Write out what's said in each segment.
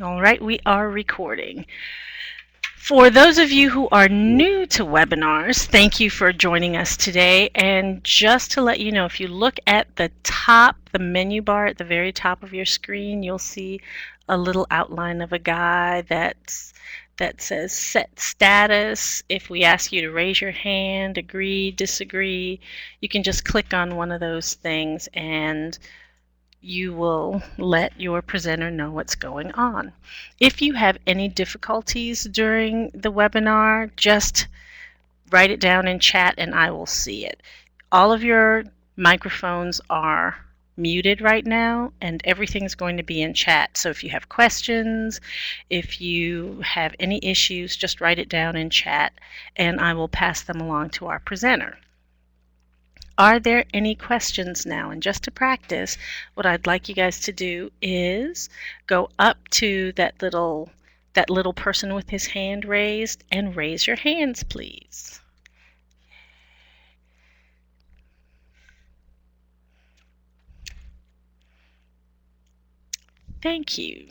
All right, we are recording. For those of you who are new to webinars, thank you for joining us today. And just to let you know, if you look at the top, the menu bar at the very top of your screen, you'll see a little outline of a guy that says set status. If we ask you to raise your hand, agree, disagree, you can just click on one of those things and you will let your presenter know what's going on. If you have any difficulties during the webinar, just write it down in chat and I will see it. All of your microphones are muted right now and everything's going to be in chat. So if you have questions, if you have any issues, just write it down in chat and I will pass them along to our presenter. Are there any questions now? And just to practice, what I'd like you guys to do is go up to that little person with his hand raised and raise your hands, please. Thank you.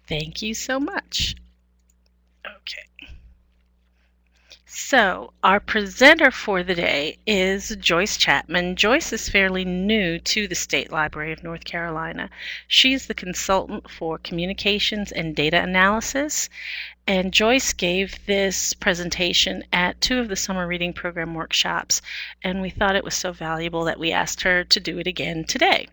Thank you so much. Okay. So our presenter for the day is Joyce Chapman. Joyce is fairly new to the State Library of North Carolina. She's the consultant for communications and data analysis. And Joyce gave this presentation at 2 of the summer reading program workshops. And we thought it was so valuable that we asked her to do it again today.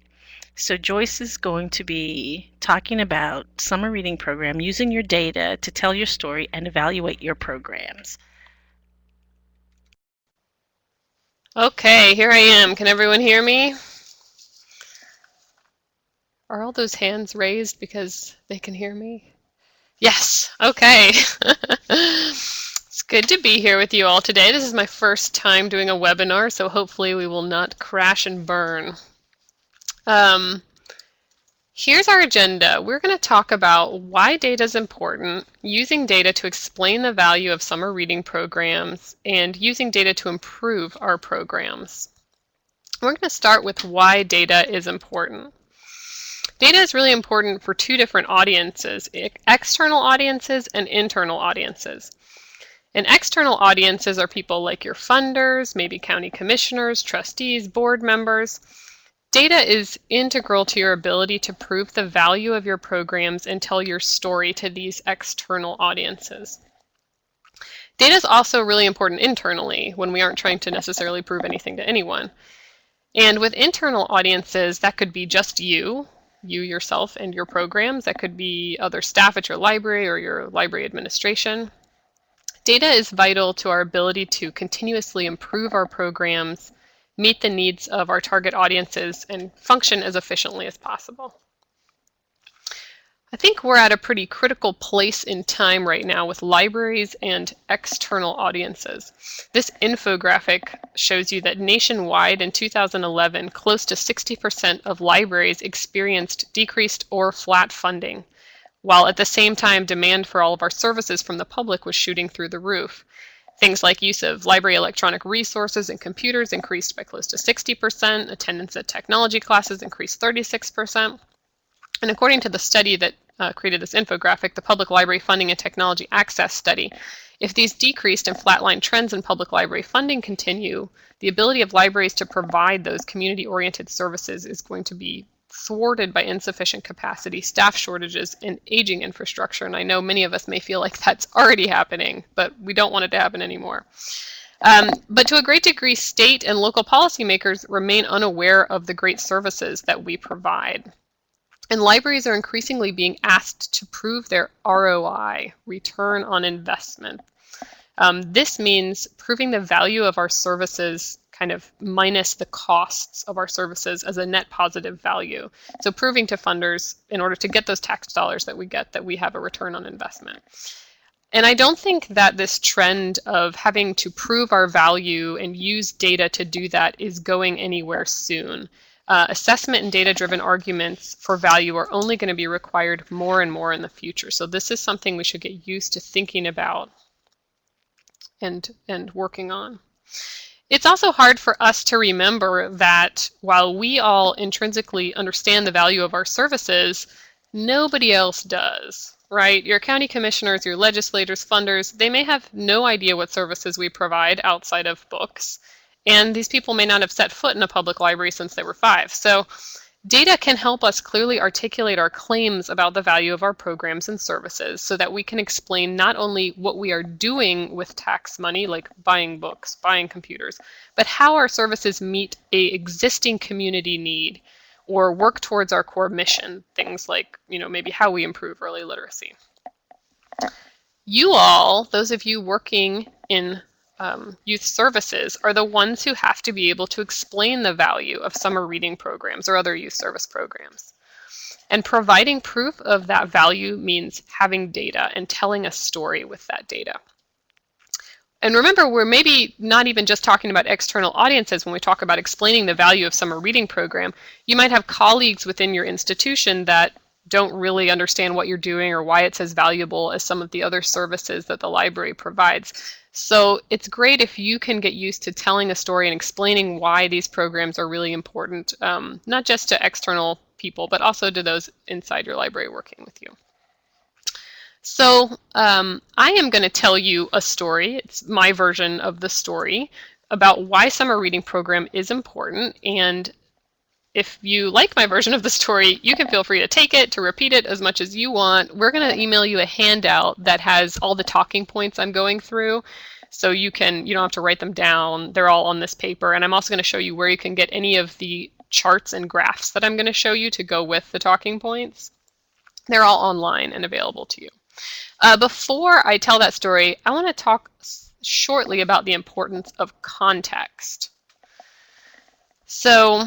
So Joyce is going to be talking about summer reading program, using your data to tell your story and evaluate your programs. Okay, here I am. Can everyone hear me? Are all those hands raised because they can hear me? Yes, okay. It's good to be here with you all today. This is my first time doing a webinar, so hopefully we will not crash and burn. Here's our agenda. We're going to talk about why data is important, using data to explain the value of summer reading programs, and using data to improve our programs. We're going to start with why data is important. Data is really important for 2 different audiences, external audiences and internal audiences. And external audiences are people like your funders, maybe county commissioners, trustees, board members. Data is integral to your ability to prove the value of your programs and tell your story to these external audiences. Data is also really important internally when we aren't trying to necessarily prove anything to anyone. And with internal audiences, that could be just you yourself and your programs. That could be other staff at your library or your library administration. Data is vital to our ability to continuously improve our programs, meet the needs of our target audiences, and function as efficiently as possible. I think we're at a pretty critical place in time right now with libraries and external audiences. This infographic shows you that nationwide in 2011, close to 60% of libraries experienced decreased or flat funding, while at the same time demand for all of our services from the public was shooting through the roof. Things like use of library electronic resources and computers increased by close to 60%, attendance at technology classes increased 36%. And according to the study that created this infographic, the Public Library Funding and Technology Access Study, if these decreased and flatline trends in public library funding continue, the ability of libraries to provide those community-oriented services is going to be thwarted by insufficient capacity, staff shortages, and aging infrastructure. And I know many of us may feel like that's already happening, but we don't want it to happen anymore. But to a great degree, state and local policymakers remain unaware of the great services that we provide. And libraries are increasingly being asked to prove their ROI, return on investment. This means proving the value of our services kind of minus the costs of our services as a net positive value. So proving to funders, in order to get those tax dollars that we get, that we have a return on investment. And I don't think that this trend of having to prove our value and use data to do that is going anywhere soon. Assessment and data-driven arguments for value are only going to be required more and more in the future. So this is something we should get used to thinking about and working on. It's also hard for us to remember that while we all intrinsically understand the value of our services, nobody else does, right? Your county commissioners, your legislators, funders, they may have no idea what services we provide outside of books. And these people may not have set foot in a public library since they were 5. So data can help us clearly articulate our claims about the value of our programs and services so that we can explain not only what we are doing with tax money, like buying books, buying computers, but how our services meet an existing community need or work towards our core mission, things like, maybe how we improve early literacy. You all, those of you working in youth services, are the ones who have to be able to explain the value of summer reading programs or other youth service programs. And providing proof of that value means having data and telling a story with that data. And remember, we're maybe not even just talking about external audiences when we talk about explaining the value of summer reading program. You might have colleagues within your institution that don't really understand what you're doing or why it's as valuable as some of the other services that the library provides. So it's great if you can get used to telling a story and explaining why these programs are really important, not just to external people, but also to those inside your library working with you. So I am going to tell you a story. It's my version of the story about why summer reading program is important. And if you like my version of the story, you can feel free to take it, to repeat it as much as you want. We're going to email you a handout that has all the talking points I'm going through. So you don't have to write them down. They're all on this paper. And I'm also going to show you where you can get any of the charts and graphs that I'm going to show you to go with the talking points. They're all online and available to you. Before I tell that story, I want to talk shortly about the importance of context. So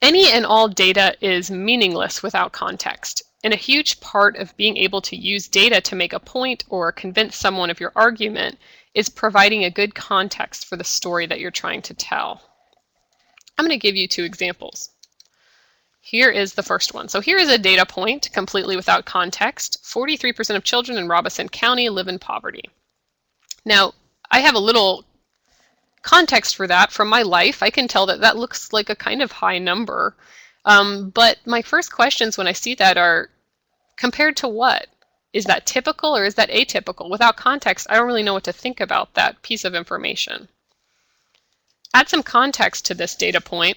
any and all data is meaningless without context. And a huge part of being able to use data to make a point or convince someone of your argument is providing a good context for the story that you're trying to tell. I'm going to give you 2 examples. Here is the first one. So here is a data point completely without context. 43% of children in Robeson County live in poverty. Now, I have a little context for that from my life. I can tell that that looks like a kind of high number. But my first questions when I see that are, compared to what? Is that typical or is that atypical? Without context, I don't really know what to think about that piece of information. Add some context to this data point,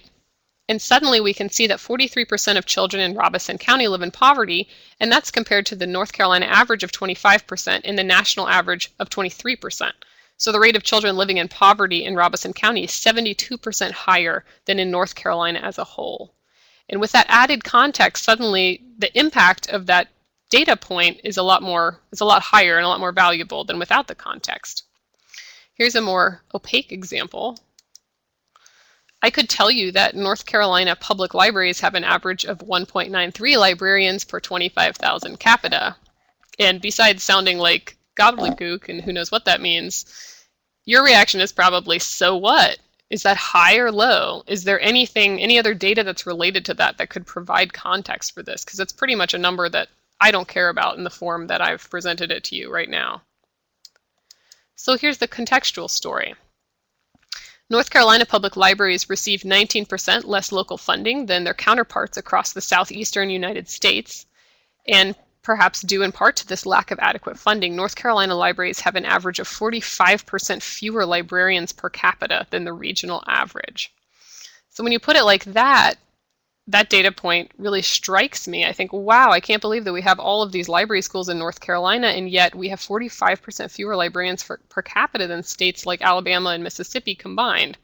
and suddenly we can see that 43% of children in Robeson County live in poverty, and that's compared to the North Carolina average of 25% and the national average of 23%. So the rate of children living in poverty in Robeson County is 72% higher than in North Carolina as a whole. And with that added context, suddenly the impact of that data point is a lot higher and a lot more valuable than without the context. Here's a more opaque example. I could tell you that North Carolina public libraries have an average of 1.93 librarians per 25,000 capita. And besides sounding like gobbledygook, and who knows what that means, your reaction is probably, so what? Is that high or low? Is there any other data that's related to that that could provide context for this? Because it's pretty much a number that I don't care about in the form that I've presented it to you right now. So here's the contextual story. North Carolina public libraries receive 19% less local funding than their counterparts across the southeastern United States. And perhaps due in part to this lack of adequate funding, North Carolina libraries have an average of 45% fewer librarians per capita than the regional average. So when you put it like that, that data point really strikes me. I think, wow, I can't believe that we have all of these library schools in North Carolina, and yet we have 45% fewer librarians per capita than states like Alabama and Mississippi combined.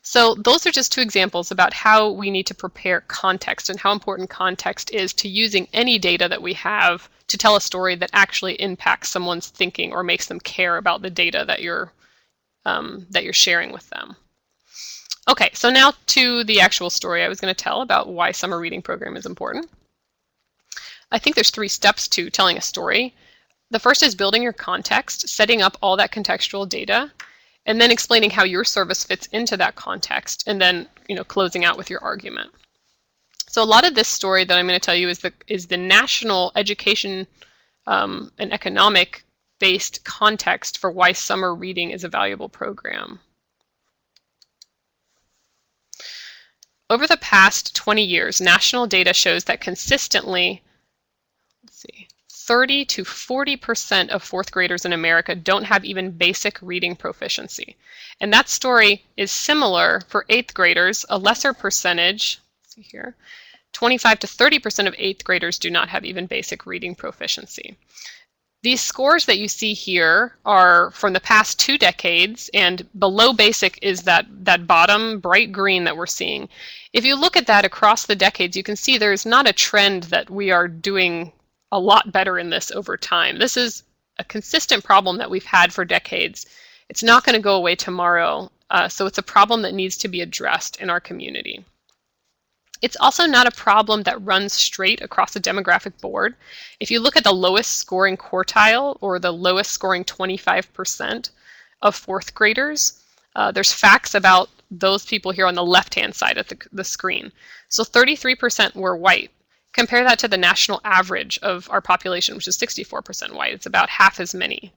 So those are just 2 examples about how we need to prepare context and how important context is to using any data that we have to tell a story that actually impacts someone's thinking or makes them care about the data that you're sharing with them. Okay, so now to the actual story I was going to tell about why summer reading program is important. I think there's 3 steps to telling a story. The first is building your context, setting up all that contextual data, and then explaining how your service fits into that context, and then closing out with your argument. So a lot of this story that I'm going to tell you is the national education and economic based context for why summer reading is a valuable program. Over the past 20 years, national data shows that consistently, 30 to 40% of fourth graders in America don't have even basic reading proficiency. And that story is similar for eighth graders, a lesser percentage, let's see here, 25 to 30% of eighth graders do not have even basic reading proficiency. These scores that you see here are from the past 2 decades, and below basic is that bottom bright green that we're seeing. If you look at that across the decades, you can see there's not a trend that we are doing a lot better in this over time. This is a consistent problem that we've had for decades. It's not going to go away tomorrow, so it's a problem that needs to be addressed in our community. It's also not a problem that runs straight across the demographic board. If you look at the lowest scoring quartile, or the lowest scoring 25% of fourth graders, there's facts about those people here on the left-hand side of the screen. So 33% were white. Compare that to the national average of our population, which is 64% white. It's about half as many.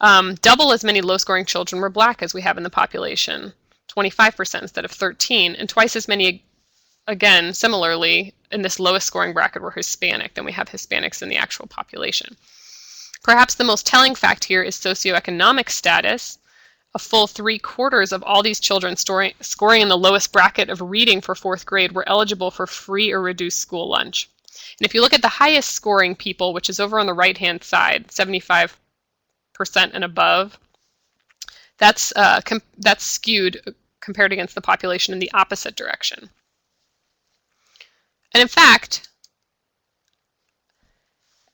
Double as many low-scoring children were black as we have in the population, 25% instead of 13%, and twice as many, again, similarly, in this lowest scoring bracket were Hispanic than we have Hispanics in the actual population. Perhaps the most telling fact here is socioeconomic status. A full 3/4 of all these children scoring in the lowest bracket of reading for fourth grade were eligible for free or reduced school lunch. And if you look at the highest scoring people, which is over on the right-hand side, 75% and above, that's skewed compared against the population in the opposite direction. And in fact,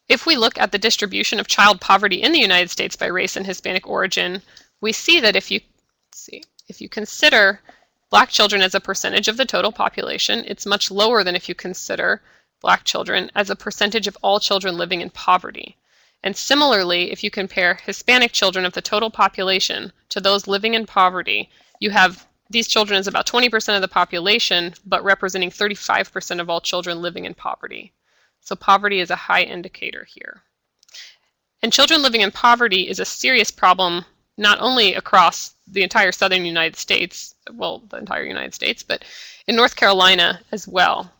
if we look at the distribution of child poverty in the United States by race and Hispanic origin, we see that if you consider black children as a percentage of the total population, it's much lower than if you consider black children as a percentage of all children living in poverty. And similarly, if you compare Hispanic children of the total population to those living in poverty, you have these children as about 20% of the population, but representing 35% of all children living in poverty. So poverty is a high indicator here. And children living in poverty is a serious problem, not only across the entire southern United States, well, the entire United States, but in North Carolina as well.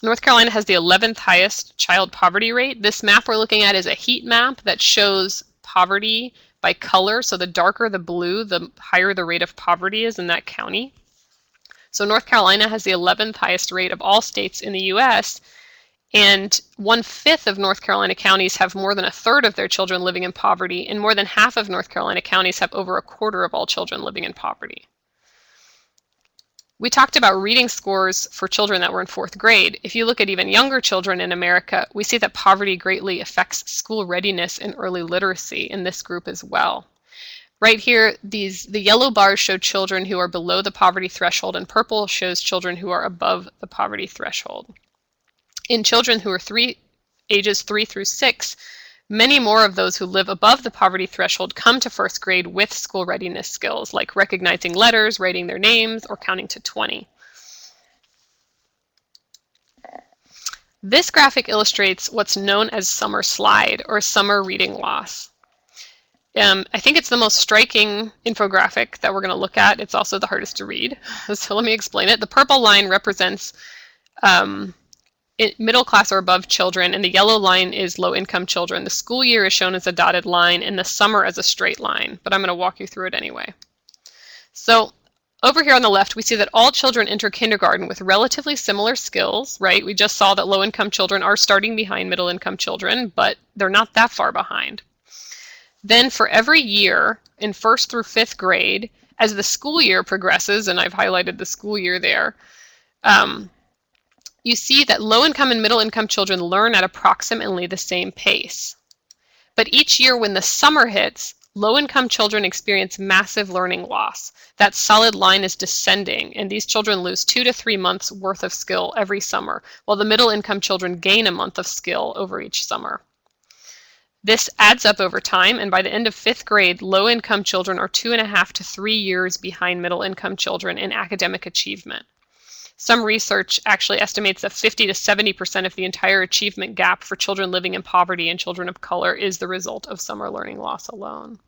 North Carolina has the 11th highest child poverty rate. This map we're looking at is a heat map that shows poverty by color. So the darker the blue, the higher the rate of poverty is in that county. So North Carolina has the 11th highest rate of all states in the US, and 1/5 of North Carolina counties have more than 1/3 of their children living in poverty, and more than half of North Carolina counties have over 1/4 of all children living in poverty. We talked about reading scores for children that were in fourth grade. If you look at even younger children in America, we see that poverty greatly affects school readiness and early literacy in this group as well. Right here, the yellow bars show children who are below the poverty threshold, and purple shows children who are above the poverty threshold. In children who are ages 3 through 6, many more of those who live above the poverty threshold come to first grade with school readiness skills, like recognizing letters, writing their names, or counting to 20. This graphic illustrates what's known as summer slide, or summer reading loss. I think it's the most striking infographic that we're going to look at. It's also the hardest to read, so let me explain it. The purple line represents middle class or above children, and the yellow line is low-income children. The school year is shown as a dotted line, and the summer as a straight line, but I'm going to walk you through it anyway. So over here on the left, we see that all children enter kindergarten with relatively similar skills, right? We just saw that low-income children are starting behind middle-income children, but they're not that far behind. Then for every year in 1st through 5th grade, as the school year progresses, and I've highlighted the school year there, you see that low-income and middle-income children learn at approximately the same pace. But each year when the summer hits, low-income children experience massive learning loss. That solid line is descending, and these children lose 2 to 3 months worth of skill every summer, while the middle-income children gain a month of skill over each summer. This adds up over time, and by the end of 5th grade, low-income children are 2.5 to 3 years behind middle-income children in academic achievement. Some research actually estimates that 50 to 70% of the entire achievement gap for children living in poverty and children of color is the result of summer learning loss alone.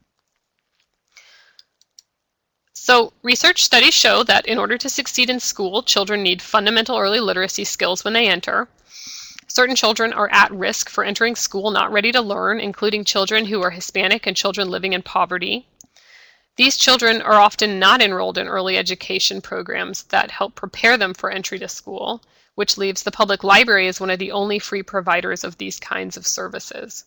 So research studies show that in order to succeed in school, children need fundamental early literacy skills when they enter. Certain children are at risk for entering school not ready to learn, including children who are Hispanic and children living in poverty. These children are often not enrolled in early education programs that help prepare them for entry to school, which leaves the public library as one of the only free providers of these kinds of services.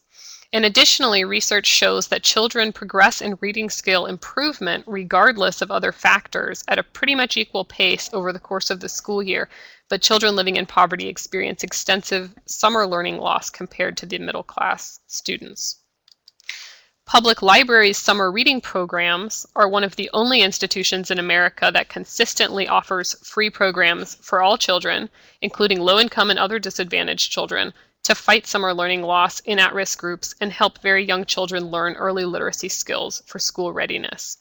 And additionally, research shows that children progress in reading skill improvement regardless of other factors at a pretty much equal pace over the course of the school year, but children living in poverty experience extensive summer learning loss compared to the middle class students. Public libraries' summer reading programs are one of the only institutions in America that consistently offers free programs for all children, including low-income and other disadvantaged children, to fight summer learning loss in at-risk groups and help very young children learn early literacy skills for school readiness.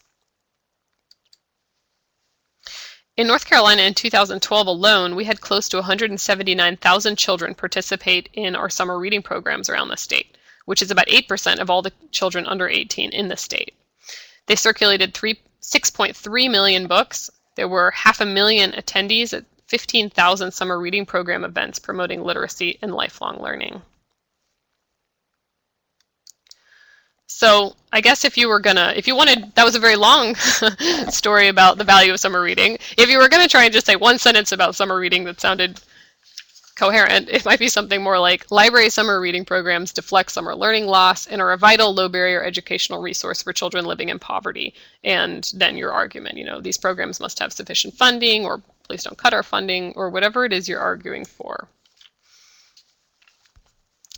In North Carolina in 2012 alone, we had close to 179,000 children participate in our summer reading programs around the state, which is about 8% of all the children under 18 in the state. They circulated 6.3 million books. There were 500,000 attendees at 15,000 summer reading program events promoting literacy and lifelong learning. So I guess if you wanted, that was a very long story about the value of summer reading. If you were going to try and just say one sentence about summer reading that sounded coherent, it might be something more like, library summer reading programs deflect summer learning loss and are a vital low-barrier educational resource for children living in poverty. And then your argument, these programs must have sufficient funding, or please don't cut our funding, or whatever it is you're arguing for.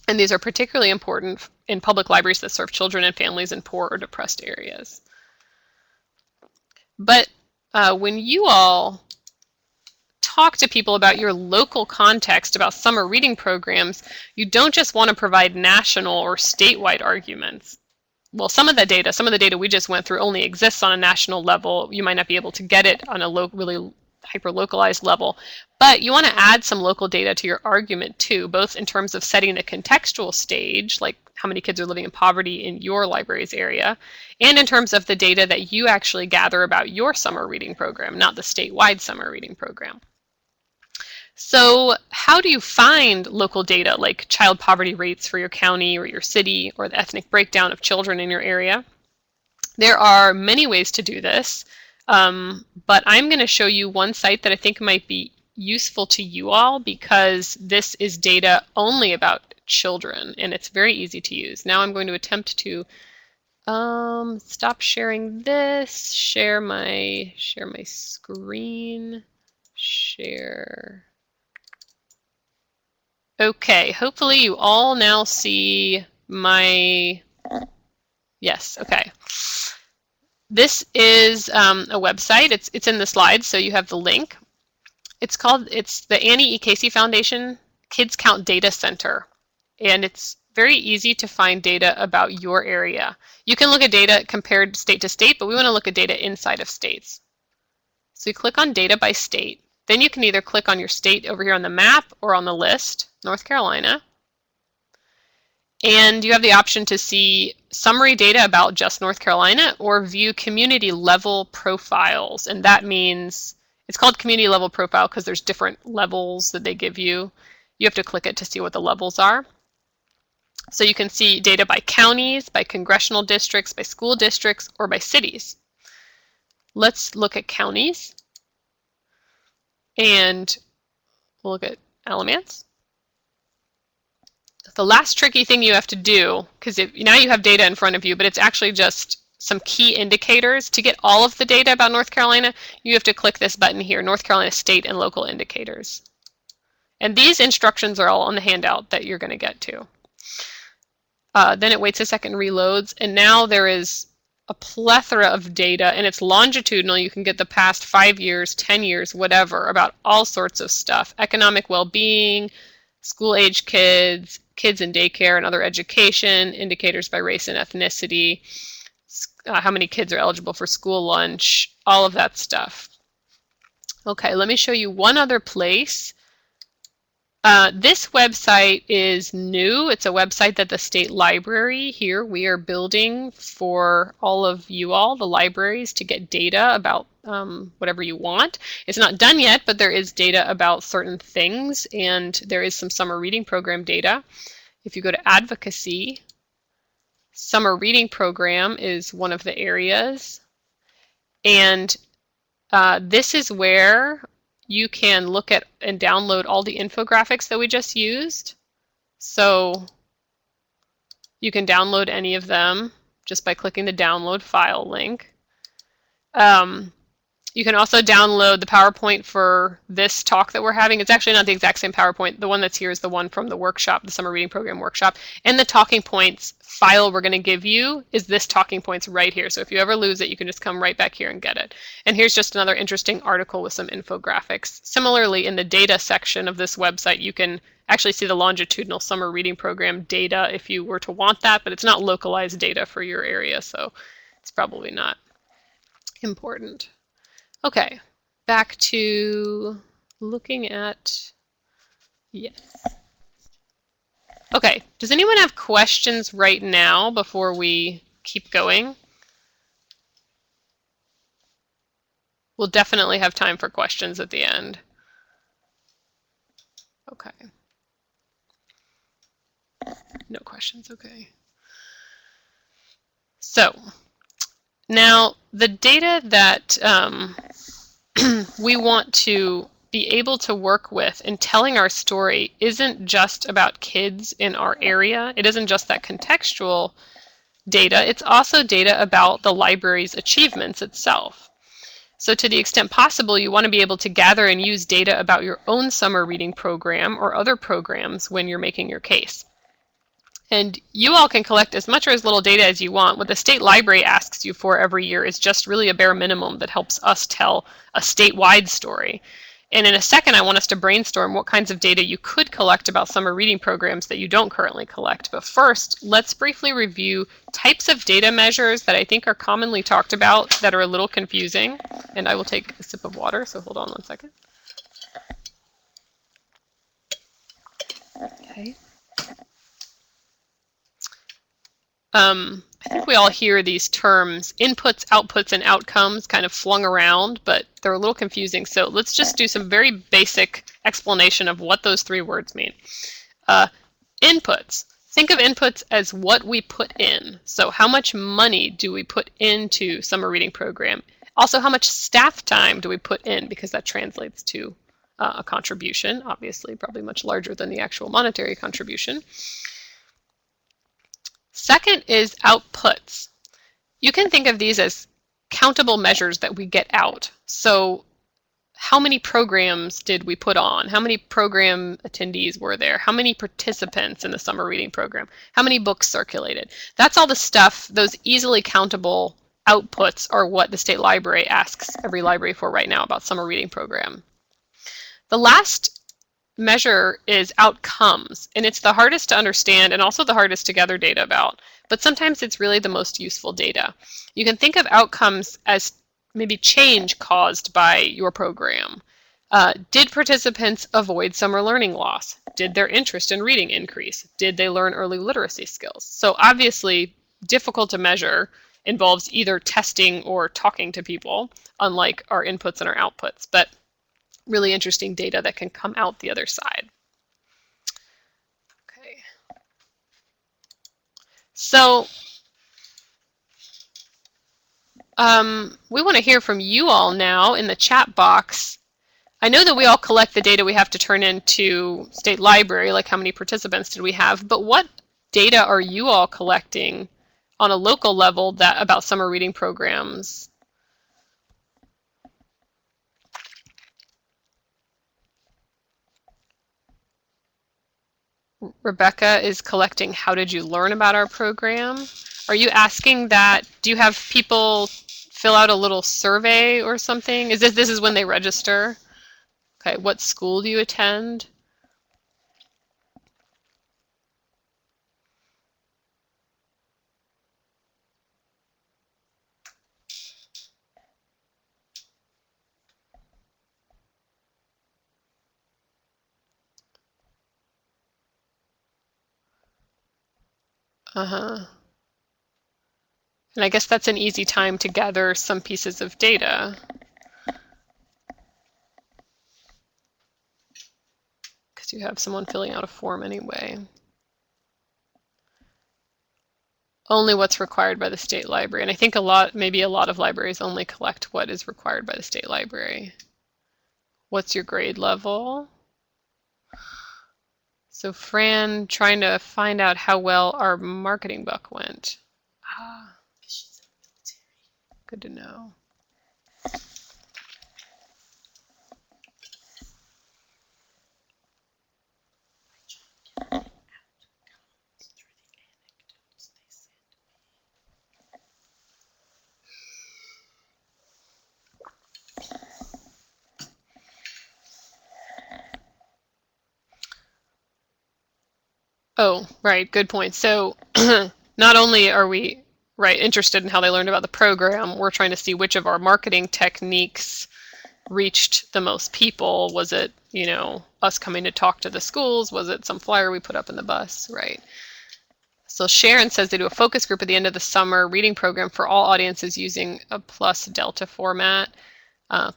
And these are particularly important in public libraries that serve children and families in poor or depressed areas. But when you all talk to people about your local context about summer reading programs, you don't just want to provide national or statewide arguments. Well, some of the data we just went through only exists on a national level. You might not be able to get it on a really hyper-localized level, but you want to add some local data to your argument too, both in terms of setting the contextual stage, like how many kids are living in poverty in your library's area, and in terms of the data that you actually gather about your summer reading program, not the statewide summer reading program. So how do you find local data like child poverty rates for your county or your city, or the ethnic breakdown of children in your area? There are many ways to do this, but I'm going to show you one site that I think might be useful to you all, because this is data only about children and it's very easy to use. Now I'm going to attempt to stop sharing this, share my screen, share. Okay, hopefully you all now see my, yes, okay. This is a website. It's in the slides, so you have the link. It's the Annie E. Casey Foundation Kids Count Data Center, and it's very easy to find data about your area. You can look at data compared state to state, but we want to look at data inside of states. So you click on data by state. Then you can either click on your state over here on the map or on the list, North Carolina. And you have the option to see summary data about just North Carolina or view community level profiles. And that means it's called community level profile because there's different levels that they give you. You have to click it to see what the levels are. So you can see data by counties, by congressional districts, by school districts, or by cities. Let's look at counties. And we'll look at Alamance. The last tricky thing you have to do, because now you have data in front of you, but it's actually just some key indicators. To get all of the data about North Carolina, you have to click this button here, North Carolina State and Local Indicators. And these instructions are all on the handout that you're going to get to. Then it waits a second, reloads, and now there is a plethora of data, and it's longitudinal. You can get the past 5 years, 10 years, whatever, about all sorts of stuff. Economic well-being, school-age kids, kids in daycare and other education, indicators by race and ethnicity, how many kids are eligible for school lunch, all of that stuff. Okay, let me show you one other place. This website is new. It's a website that the state library here we are building for all of you all, the libraries, to get data about whatever you want. It's not done yet, but there is data about certain things, and there is some summer reading program data. If you go to advocacy, summer reading program is one of the areas. And this is where you can look at and download all the infographics that we just used. So you can download any of them just by clicking the download file link. You can also download the PowerPoint for this talk that we're having. It's actually not the exact same PowerPoint. The one that's here is the one from the workshop, the Summer Reading Program workshop. And the talking points file we're going to give you is this talking points right here. So if you ever lose it, you can just come right back here and get it. And here's just another interesting article with some infographics. Similarly, in the data section of this website, you can actually see the longitudinal summer reading program data if you were to want that, but it's not localized data for your area, so it's probably not important. Okay, back to looking at, yes. Okay, does anyone have questions right now before we keep going? We'll definitely have time for questions at the end. Okay. No questions, okay. So, now the data that we want to be able to work with in telling our story isn't just about kids in our area. It isn't just that contextual data. It's also data about the library's achievements itself. So to the extent possible, you want to be able to gather and use data about your own summer reading program or other programs when you're making your case. And you all can collect as much or as little data as you want. What the state library asks you for every year is just really a bare minimum that helps us tell a statewide story. And in a second, I want us to brainstorm what kinds of data you could collect about summer reading programs that you don't currently collect. But first, let's briefly review types of data measures that I think are commonly talked about that are a little confusing. And I will take a sip of water, so hold on one second. Okay. I think we all hear these terms, inputs, outputs, and outcomes, kind of flung around, but they're a little confusing. So let's just do some very basic explanation of what those three words mean. Inputs. Think of inputs as what we put in. So how much money do we put into summer reading program? Also, how much staff time do we put in? Because that translates to a contribution, obviously, probably much larger than the actual monetary contribution. Second is outputs. You can think of these as countable measures that we get out. So how many programs did we put on? How many program attendees were there? How many participants in the summer reading program? How many books circulated? That's all the stuff, those easily countable outputs are what the state library asks every library for right now about summer reading program. The last measure is outcomes, and it's the hardest to understand and also the hardest to gather data about, but sometimes it's really the most useful data. You can think of outcomes as maybe change caused by your program. Did participants avoid summer learning loss? Did their interest in reading increase? Did they learn early literacy skills? So obviously difficult to measure, involves either testing or talking to people, unlike our inputs and our outputs, but really interesting data that can come out the other side. Okay. So we want to hear from you all now in the chat box. I know that we all collect the data we have to turn into state library, like how many participants did we have, but what data are you all collecting on a local level that about summer reading programs? Rebecca is collecting how did you learn about our program? Are you asking that, do you have people fill out a little survey or something? Is this is when they register? Okay, what school do you attend? And I guess that's an easy time to gather some pieces of data. Because you have someone filling out a form anyway. Only what's required by the state library. And I think maybe a lot of libraries only collect what is required by the state library. What's your grade level? So Fran trying to find out how well our marketing buck went. Good to know. Oh, right, good point. So not only are we interested in how they learned about the program, we're trying to see which of our marketing techniques reached the most people. Was it, us coming to talk to the schools? Was it some flyer we put up in the bus? Right. So Sharon says they do a focus group at the end of the summer reading program for all audiences using a plus delta format.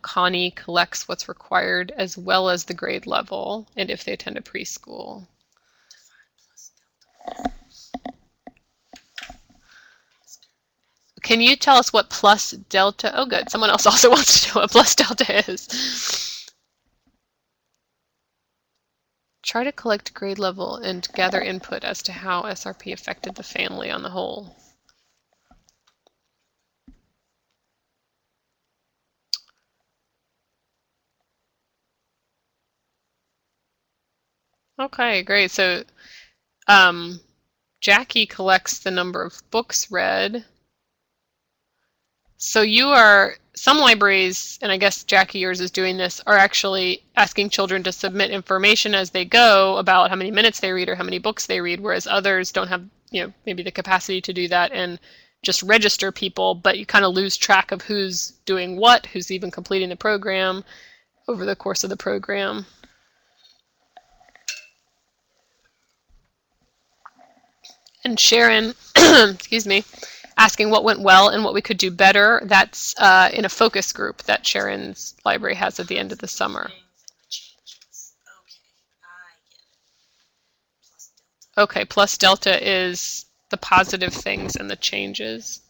Connie collects what's required as well as the grade level and if they attend a preschool. Can you tell us what plus delta? Oh, good. Someone else also wants to know what plus delta is. Try to collect grade level and gather input as to how SRP affected the family on the whole. Okay, great. So Jackie collects the number of books read. So some libraries, and I guess Jackie, yours is doing this, are actually asking children to submit information as they go about how many minutes they read or how many books they read, whereas others don't have, maybe the capacity to do that and just register people, but you kind of lose track of who's doing what, who's even completing the program over the course of the program. And Sharon, excuse me, asking what went well and what we could do better. That's in a focus group that Sharon's library has at the end of the summer. Okay, plus delta is the positive things and the changes.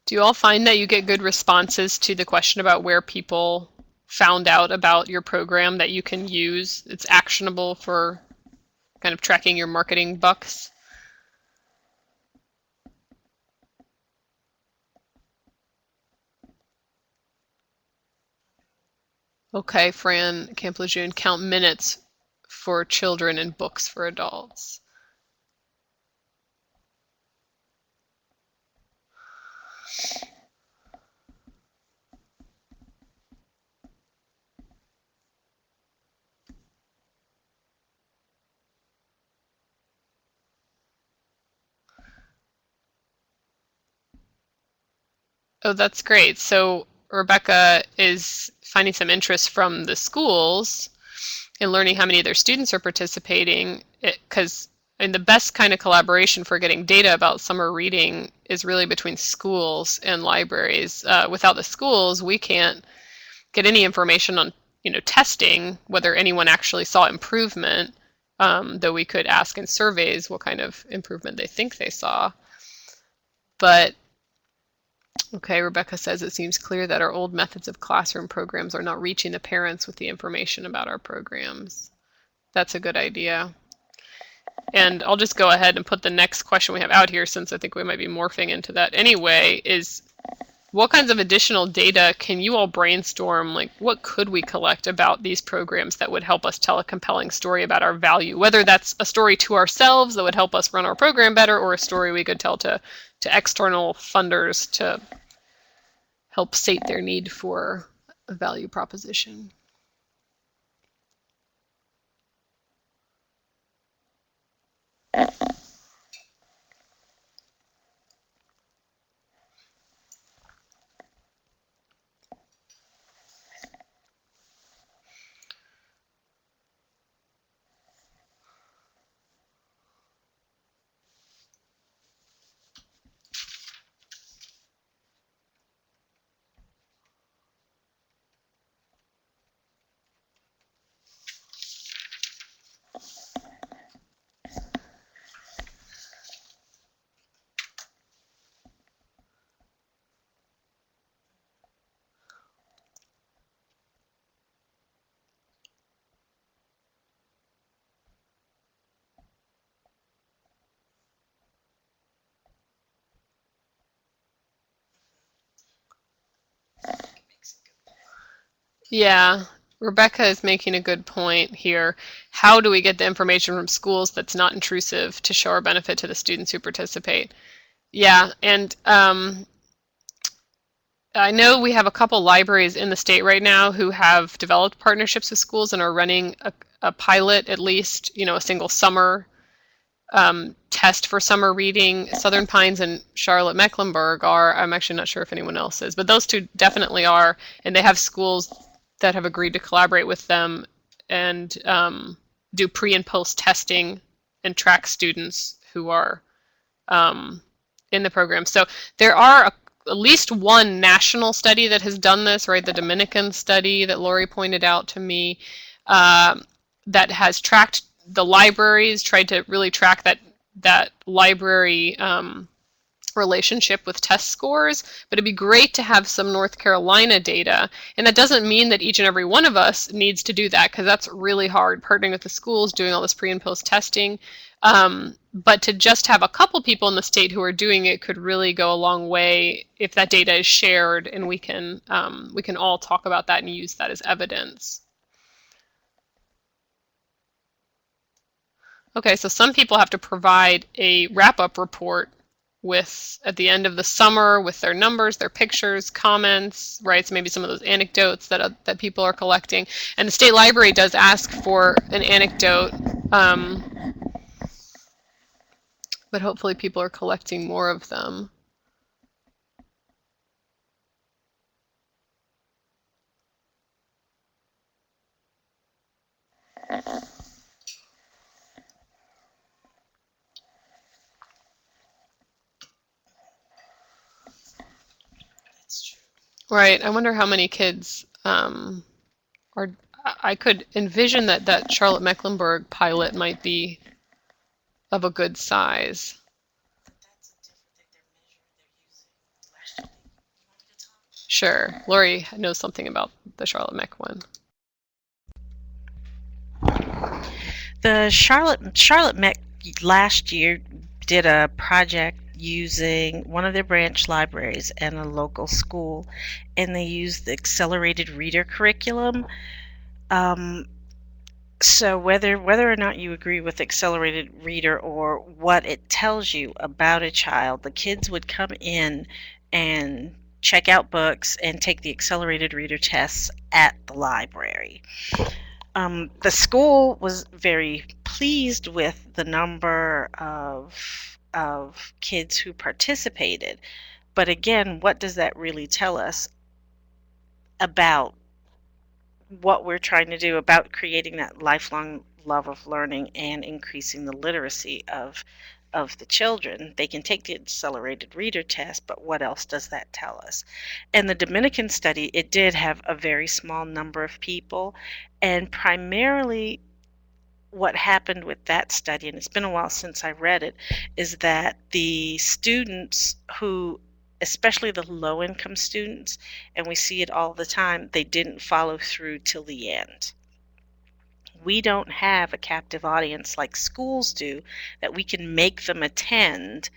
Do you all find that you get good responses to the question about where people found out about your program that you can use? It's actionable for kind of tracking your marketing bucks. Okay, Fran Camp Lejeune, count minutes for children and books for adults. Oh, that's great. So Rebecca is finding some interest from the schools in learning how many of their students are participating, because the best kind of collaboration for getting data about summer reading is really between schools and libraries. Without the schools, we can't get any information on testing whether anyone actually saw improvement, though we could ask in surveys what kind of improvement they think they saw. But okay, Rebecca says it seems clear that our old methods of classroom programs are not reaching the parents with the information about our programs. That's a good idea. And I'll just go ahead and put the next question we have out here, since I think we might be morphing into that anyway, is what kinds of additional data can you all brainstorm? Like, what could we collect about these programs that would help us tell a compelling story about our value? Whether that's a story to ourselves that would help us run our program better, or a story we could tell to external funders to help sate their need for a value proposition. Yeah, Rebecca is making a good point here. How do we get the information from schools that's not intrusive to show our benefit to the students who participate? Yeah, and I know we have a couple libraries in the state right now who have developed partnerships with schools and are running a pilot, at least, a single summer test for summer reading. Southern Pines and Charlotte Mecklenburg are, I'm actually not sure if anyone else is, but those two definitely are, and they have schools that have agreed to collaborate with them and do pre and post testing and track students who are in the program. So there are at least one national study that has done this, right? The Dominican study that Lori pointed out to me, that has tracked the libraries, tried to really track that library relationship with test scores, but it'd be great to have some North Carolina data. And that doesn't mean that each and every one of us needs to do that, because that's really hard, partnering with the schools, doing all this pre and post testing. But to just have a couple people in the state who are doing it could really go a long way if that data is shared, and we can all talk about that and use that as evidence. Okay, so some people have to provide a wrap-up report at the end of the summer with their numbers, their pictures, comments, right? So maybe some of those anecdotes that people are collecting. And the state library does ask for an anecdote, but hopefully people are collecting more of them. Right. I wonder how many kids are. I could envision that Charlotte Mecklenburg pilot might be of a good size. Sure. Lori knows something about the Charlotte Mech one. The Charlotte Met last year did a project using one of their branch libraries and a local school, and they used the accelerated reader curriculum. Um, so whether or not you agree with accelerated reader or what it tells you about a child, the kids would come in and check out books and take the accelerated reader tests at the library. The school was very pleased with the number of kids who participated. But again, what does that really tell us about what we're trying to do about creating that lifelong love of learning and increasing the literacy of the children? They can take the accelerated reader test, but what else does that tell us? And the Dominican study, it did have a very small number of people, and primarily what happened with that study, and it's been a while since I read it, is that the students who, especially the low income students, and we see it all the time, they didn't follow through till the end. We don't have a captive audience like schools do that we can make them attend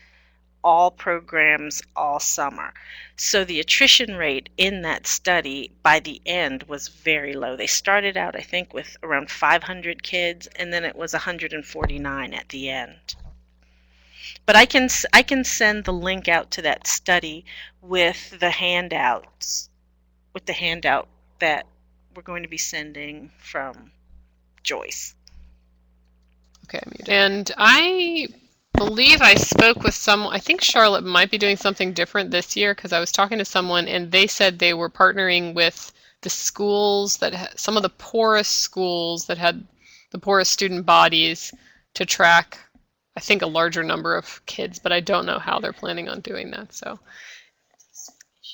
all programs all summer. So the attrition rate in that study by the end was very low. They started out, I think, with around 500 kids, and then it was 149 at the end. But I can send the link out to that study with the handouts, with the handout that we're going to be sending from Joyce. Okay, I'm muted. And I believe I spoke with someone. I think Charlotte might be doing something different this year, because I was talking to someone and they said they were partnering with the schools some of the poorest schools that had the poorest student bodies to track, I think, a larger number of kids, but I don't know how they're planning on doing that. So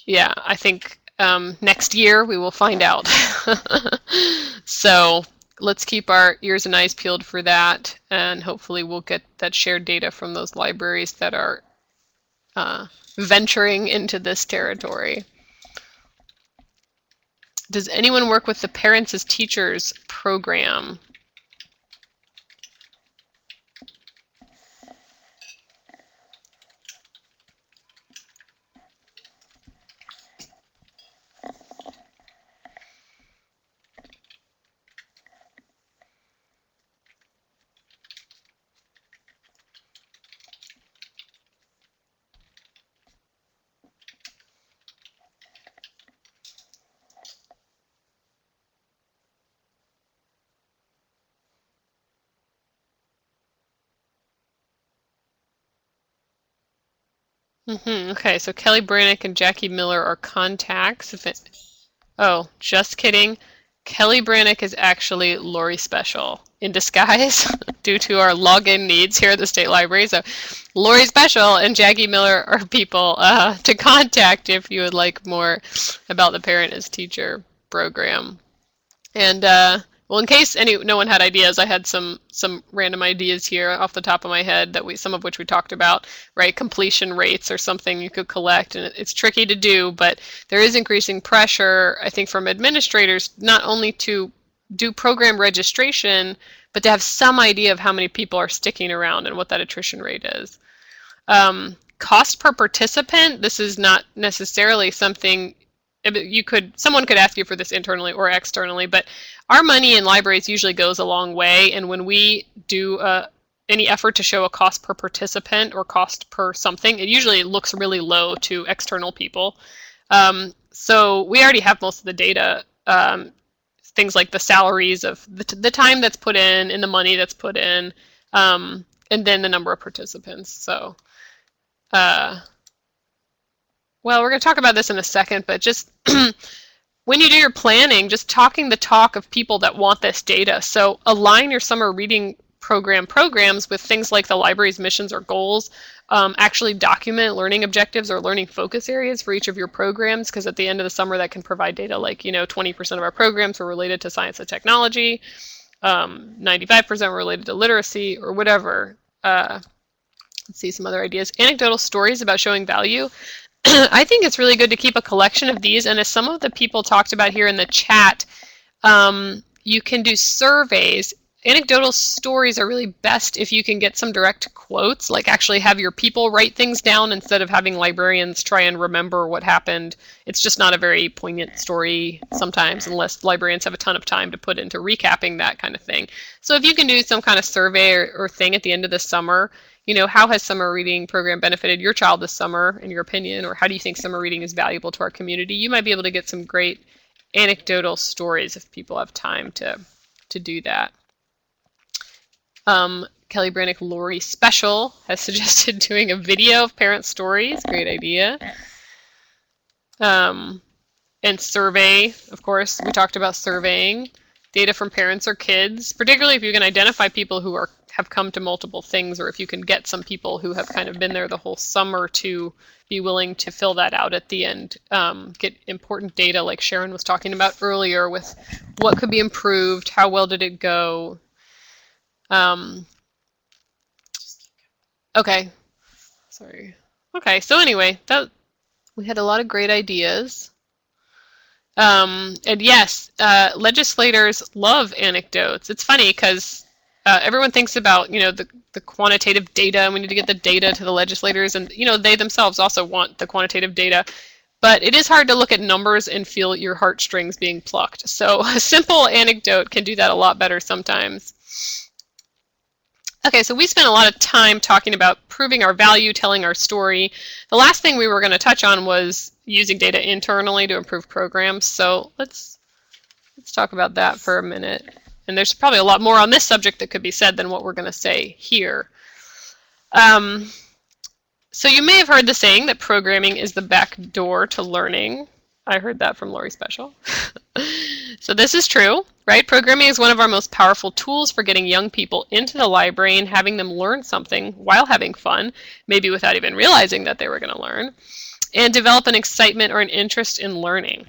yeah, I think next year we will find out. So let's keep our ears and eyes peeled for that, and hopefully we'll get that shared data from those libraries that are venturing into this territory. Does anyone work with the Parents as Teachers program? Okay, so Kelly Brannick and Jackie Miller are contacts. Oh, just kidding. Kelly Brannick is actually Lori Special in disguise due to our login needs here at the State Library. So Lori Special and Jackie Miller are people to contact if you would like more about the Parent as Teacher program. And well, in case no one had ideas, I had some random ideas here off the top of my head that some of which we talked about, right? Completion rates or something you could collect, and it's tricky to do, but there is increasing pressure, I think, from administrators not only to do program registration, but to have some idea of how many people are sticking around and what that attrition rate is. Cost per participant, this is not necessarily something someone could ask you for this internally or externally, but our money in libraries usually goes a long way, and when we do any effort to show a cost per participant or cost per something, it usually looks really low to external people. So we already have most of the data, things like the salaries of the time that's put in and the money that's put in, and then the number of participants. So well, we're going to talk about this in a second, but just when you do your planning, just talking the talk of people that want this data. So align your summer reading programs with things like the library's missions or goals. Actually document learning objectives or learning focus areas for each of your programs, because at the end of the summer that can provide data like, 20% of our programs were related to science and technology, 95% were related to literacy or whatever. Let's see some other ideas. Anecdotal stories about showing value. I think it's really good to keep a collection of these, and as some of the people talked about here in the chat, you can do surveys. Anecdotal stories are really best if you can get some direct quotes, like actually have your people write things down instead of having librarians try and remember what happened. It's just not a very poignant story sometimes, unless librarians have a ton of time to put into recapping that kind of thing. So if you can do some kind of survey or thing at the end of the summer, how has summer reading program benefited your child this summer, in your opinion, or how do you think summer reading is valuable to our community? You might be able to get some great anecdotal stories if people have time to do that. Kelly Brannick Lori Special has suggested doing a video of parent stories. Great idea. And survey, of course, we talked about surveying. Data from parents or kids, particularly if you can identify people who have come to multiple things, or if you can get some people who have kind of been there the whole summer to be willing to fill that out at the end. Get important data like Sharon was talking about earlier with what could be improved, how well did it go. Okay, sorry. Okay, so anyway, we had a lot of great ideas. And yes, legislators love anecdotes. It's funny because everyone thinks about, the quantitative data, and we need to get the data to the legislators, and, they themselves also want the quantitative data. But it is hard to look at numbers and feel your heartstrings being plucked. So a simple anecdote can do that a lot better sometimes. Okay, so we spent a lot of time talking about proving our value, telling our story. The last thing we were going to touch on was using data internally to improve programs. So let's talk about that for a minute. And there's probably a lot more on this subject that could be said than what we're going to say here. So you may have heard the saying that programming is the back door to learning. I heard that from Lori Special. So this is true, right? Programming is one of our most powerful tools for getting young people into the library and having them learn something while having fun, maybe without even realizing that they were going to learn, and develop an excitement or an interest in learning.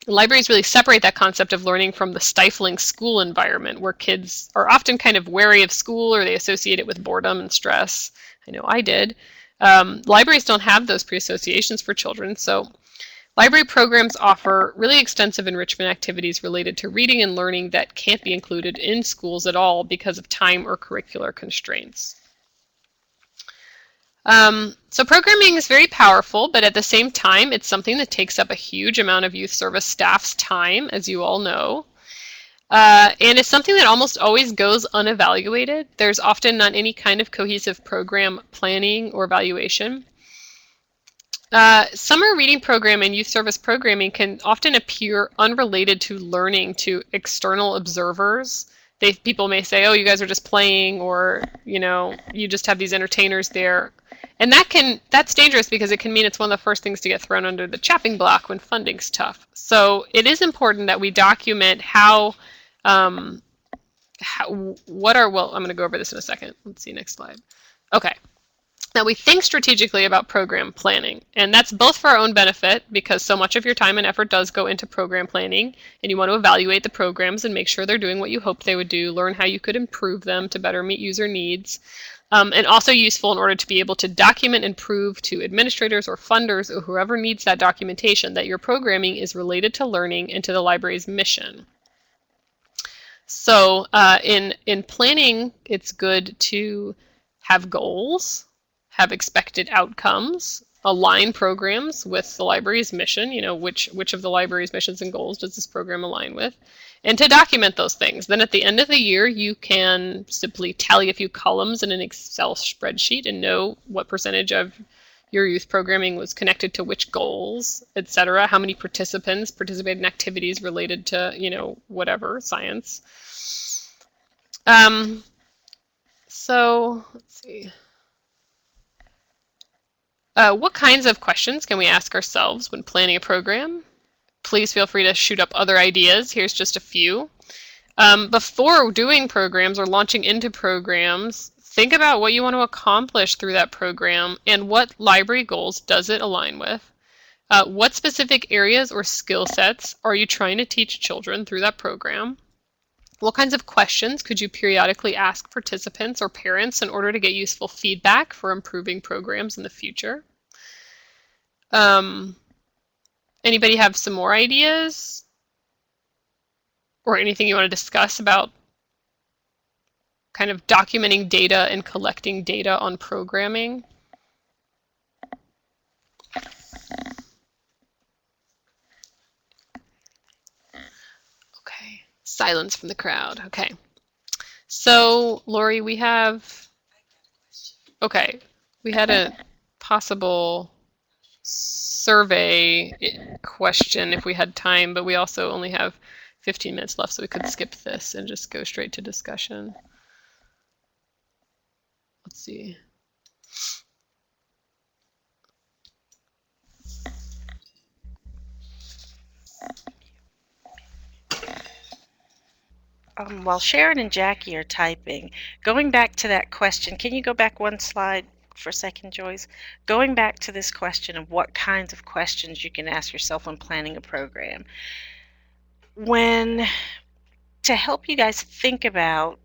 Libraries really separate that concept of learning from the stifling school environment, where kids are often kind of wary of school, or they associate it with boredom and stress. I know I did. Libraries don't have those pre-associations for children, so library programs offer really extensive enrichment activities related to reading and learning that can't be included in schools at all because of time or curricular constraints. So programming is very powerful, but at the same time, it's something that takes up a huge amount of youth service staff's time, as you all know. And it's something that almost always goes unevaluated. There's often not any kind of cohesive program planning or evaluation. Summer reading program and youth service programming can often appear unrelated to learning to external observers, people may say, oh, you guys are just playing, or you just have these entertainers there. And that's dangerous because it can mean it's one of the first things to get thrown under the chopping block when funding's tough. So it is important that we document I'm going to go over this in a second. Let's see, next slide. Okay. Now we think strategically about program planning, and that's both for our own benefit because so much of your time and effort does go into program planning, and you want to evaluate the programs and make sure they're doing what you hoped they would do, learn how you could improve them to better meet user needs, and also useful in order to be able to document and prove to administrators or funders or whoever needs that documentation that your programming is related to learning and to the library's mission. So in planning, it's good to have goals, have expected outcomes, align programs with the library's mission, which of the library's missions and goals does this program align with, and to document those things. Then at the end of the year, you can simply tally a few columns in an Excel spreadsheet and know what percentage of your youth programming was connected to which goals, etc., how many participants participated in activities related to, whatever, science. So let's see. What kinds of questions can we ask ourselves when planning a program? Please feel free to shoot up other ideas. Here's just a few. Before doing programs or launching into programs, think about what you want to accomplish through that program and what library goals does it align with. What specific areas or skill sets are you trying to teach children through that program? What kinds of questions could you periodically ask participants or parents in order to get useful feedback for improving programs in the future? Anybody have some more ideas? Or anything you want to discuss about kind of documenting data and collecting data on programming? Okay, silence from the crowd. Okay. So, Lori, we had a possible survey question if we had time, but we also only have 15 minutes left, so we could skip this and just go straight to discussion. Let's see. While Sharon and Jackie are typing, going back to that question, can you go back one slide for a second, Joyce? Going back to this question of what kinds of questions you can ask yourself when planning a program. To help you guys think about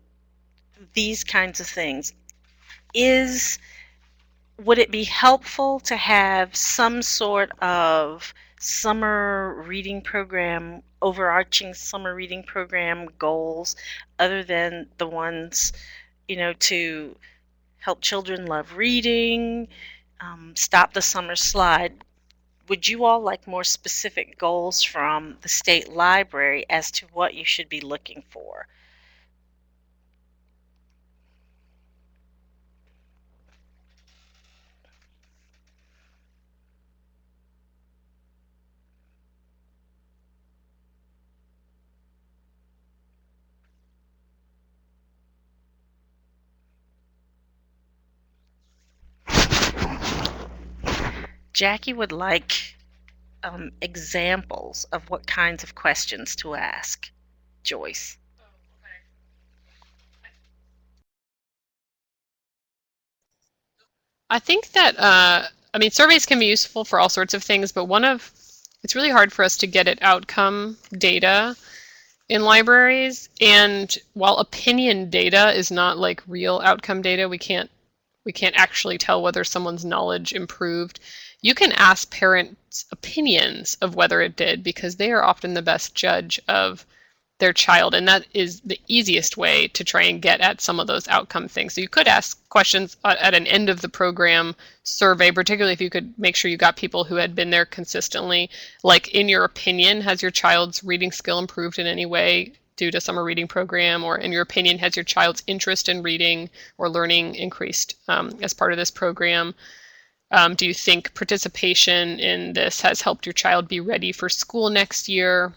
these kinds of things, would it be helpful to have some sort of summer reading program, overarching summer reading program goals other than the ones, to help children love reading, stop the summer slide? Would you all like more specific goals from the state library as to what you should be looking for? Jackie would like examples of what kinds of questions to ask. Joyce. I think that, surveys can be useful for all sorts of things, but it's really hard for us to get at outcome data in libraries. And while opinion data is not like real outcome data, we can't actually tell whether someone's knowledge improved. You can ask parents' opinions of whether it did because they are often the best judge of their child, and that is the easiest way to try and get at some of those outcome things. So you could ask questions at an end of the program survey, particularly if you could make sure you got people who had been there consistently. Like, in your opinion, has your child's reading skill improved in any way due to summer reading program? Or in your opinion, has your child's interest in reading or learning increased as part of this program? Do you think participation in this has helped your child be ready for school next year?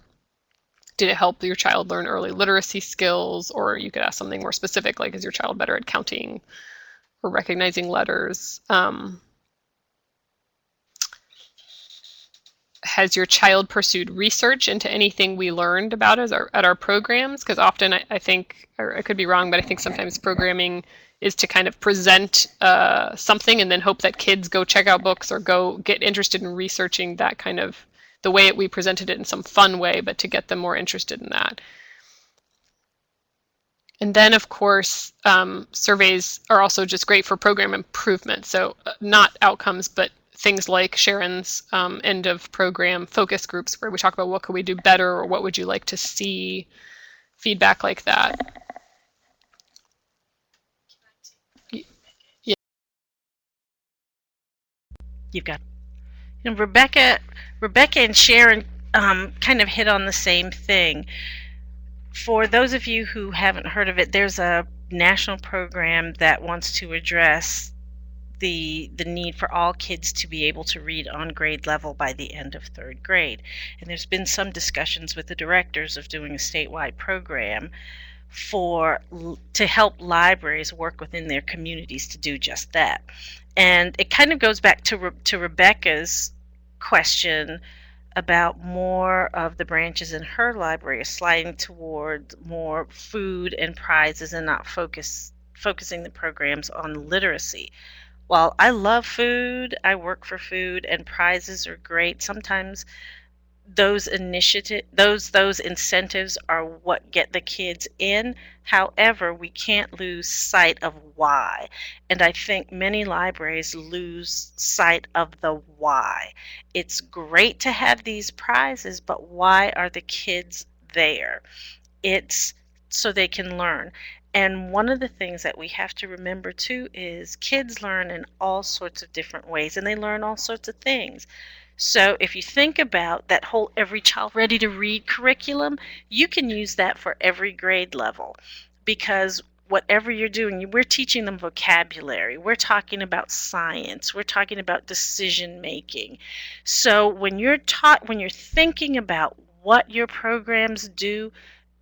did it help your child learn early literacy skills? Or you could ask something more specific, like, is your child better at counting or recognizing letters? Has your child pursued research into anything we learned about at our programs? Because often I think, or I could be wrong, but I think sometimes programming is to kind of present something and then hope that kids go check out books or go get interested in researching that kind of, the way we presented it in some fun way, but to get them more interested in that. And then, of course, surveys are also just great for program improvement. So not outcomes, but things like Sharon's end of program focus groups, where we talk about what could we do better or what would you like to see, feedback like that. Yeah. You've got, Rebecca and Sharon kind of hit on the same thing. For those of you who haven't heard of it, there's a national program that wants to address the need for all kids to be able to read on grade level by the end of 3rd grade. And there's been some discussions with the directors of doing a statewide program to help libraries work within their communities to do just that. And it kind of goes back to Rebecca's question about more of the branches in her library sliding toward more food and prizes and not focusing the programs on literacy. While I love food, I work for food, and prizes are great. Sometimes those incentives are what get the kids in. However, we can't lose sight of why. And I think many libraries lose sight of the why. It's great to have these prizes, but why are the kids there? It's so they can learn. And one of the things that we have to remember too is kids learn in all sorts of different ways, and they learn all sorts of things. So if you think about that whole Every Child Ready to Read curriculum, you can use that for every grade level, because whatever you're doing, we're teaching them vocabulary, we're talking about science, we're talking about decision making. So when you're thinking about what your programs do,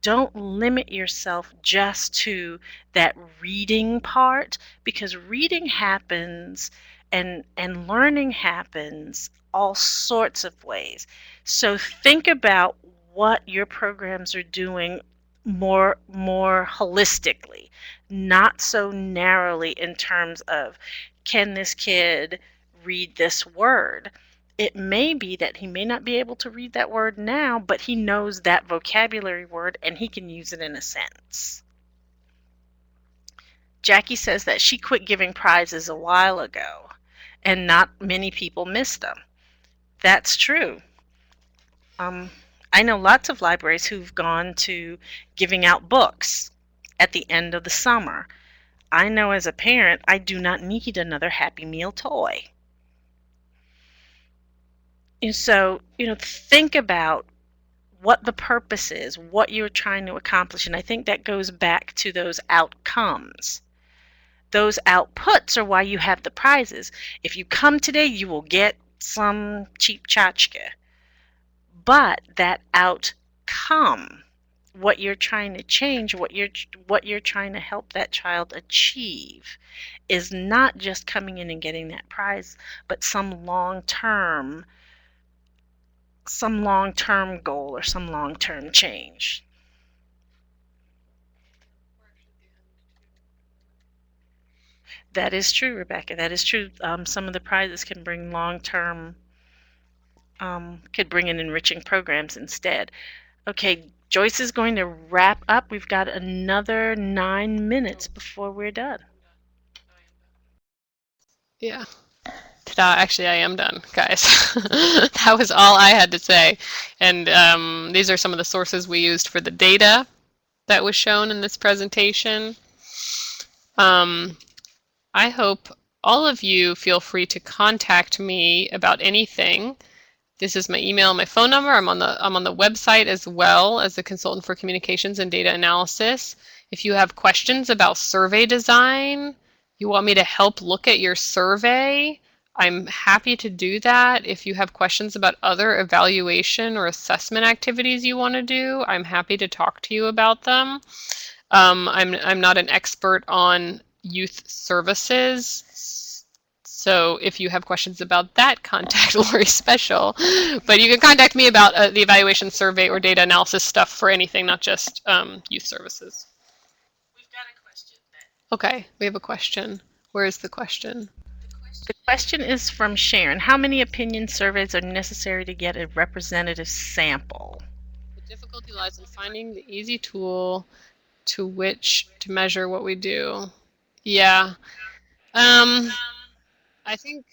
don't limit yourself just to that reading part, because reading happens and learning happens all sorts of ways. So think about what your programs are doing more holistically, not so narrowly in terms of, can this kid read this word? It may be that he may not be able to read that word now, but he knows that vocabulary word and he can use it in a sentence. Jackie says that she quit giving prizes a while ago, and not many people miss them. That's true. I know lots of libraries who've gone to giving out books at the end of the summer. I know as a parent, I do not need another Happy Meal toy. And so, think about what the purpose is, what you're trying to accomplish. And I think that goes back to those outcomes. Those outputs are why you have the prizes. If you come today, you will get some cheap tchotchke. But that outcome, what you're trying to change, what you're trying to help that child achieve, is not just coming in and getting that prize, but some long-term goal or some long-term change. That is true, Rebecca. That is true. Some of the prizes can bring long-term, could bring in enriching programs instead. Okay, Joyce is going to wrap up. We've got another 9 minutes before we're done. Yeah. Ta-da. Actually, I am done, guys. That was all I had to say. And these are some of the sources we used for the data that was shown in this presentation. I hope all of you feel free to contact me about anything. This is my email and my phone number. I'm on the website as well as the consultant for communications and data analysis. If you have questions about survey design, you want me to help look at your survey, I'm happy to do that. If you have questions about other evaluation or assessment activities you want to do, I'm happy to talk to you about them. I'm not an expert on youth services, so if you have questions about that, contact Lori Special. But you can contact me about the evaluation survey or data analysis stuff for anything, not just youth services. We've got a question. Okay, we have a question. Where is the question? The question is from Sharon. How many opinion surveys are necessary to get a representative sample? The difficulty lies in finding the easy tool to which to measure what we do. Yeah. I think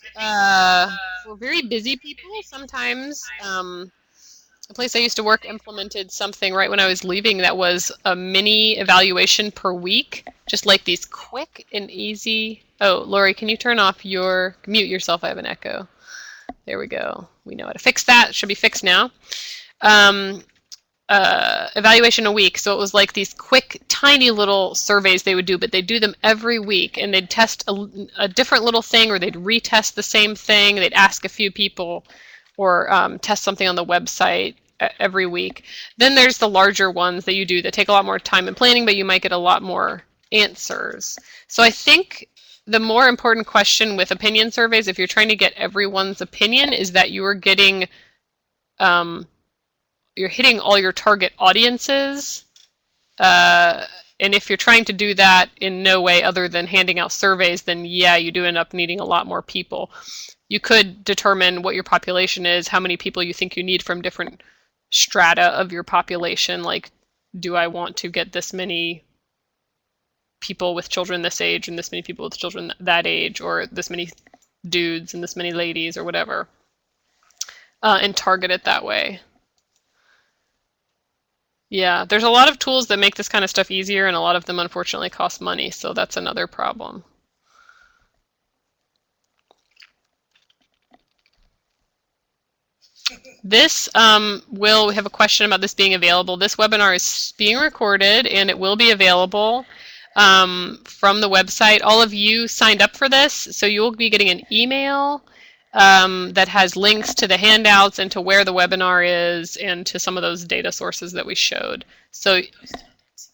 for very busy people, sometimes a place I used to work implemented something right when I was leaving that was a mini evaluation per week, just like these quick and easy. Oh, Lori, can you turn off your, mute yourself? I have an echo. There we go. We know how to fix that. It should be fixed now. Evaluation a week. So it was like these quick, tiny little surveys they would do, but they'd do them every week, and they'd test a different little thing, or they'd retest the same thing. They'd ask a few people, or test something on the website every week. Then there's the larger ones that you do that take a lot more time and planning, but you might get a lot more answers. So I think the more important question with opinion surveys, if you're trying to get everyone's opinion, is that you are getting you're hitting all your target audiences. And if you're trying to do that in no way other than handing out surveys, then yeah, you do end up needing a lot more people. You could determine what your population is, how many people you think you need from different strata of your population. Like, do I want to get this many people with children this age and this many people with children that age, or this many dudes and this many ladies, or whatever, and target it that way. Yeah, there's a lot of tools that make this kind of stuff easier, and a lot of them unfortunately cost money, so that's another problem. This will have a question about this being available. This webinar is being recorded, and it will be available from the website. All of you signed up for this, so you will be getting an email that has links to the handouts and to where the webinar is and to some of those data sources that we showed. So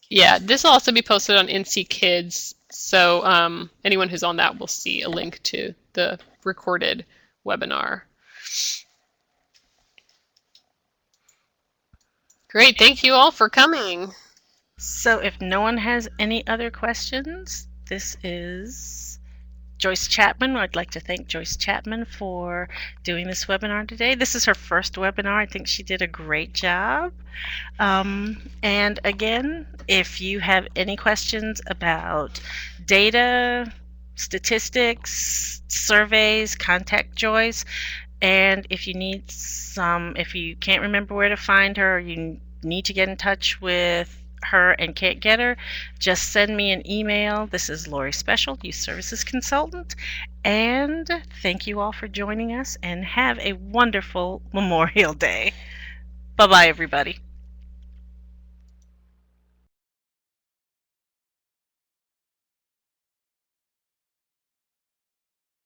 yeah, this will also be posted on NC Kids. So anyone who's on that will see a link to the recorded webinar. Great, thank you all for coming. So if no one has any other questions, this is Joyce Chapman. I'd like to thank Joyce Chapman for doing this webinar today. This is her first webinar. I think she did a great job. And again, if you have any questions about data, statistics, surveys, contact Joyce. And if you need if you can't remember where to find her, or you need to get in touch with her and can't get her, just send me an email. This is Lori Special, Youth Services Consultant. And thank you all for joining us, and have a wonderful Memorial Day. Bye-bye, everybody.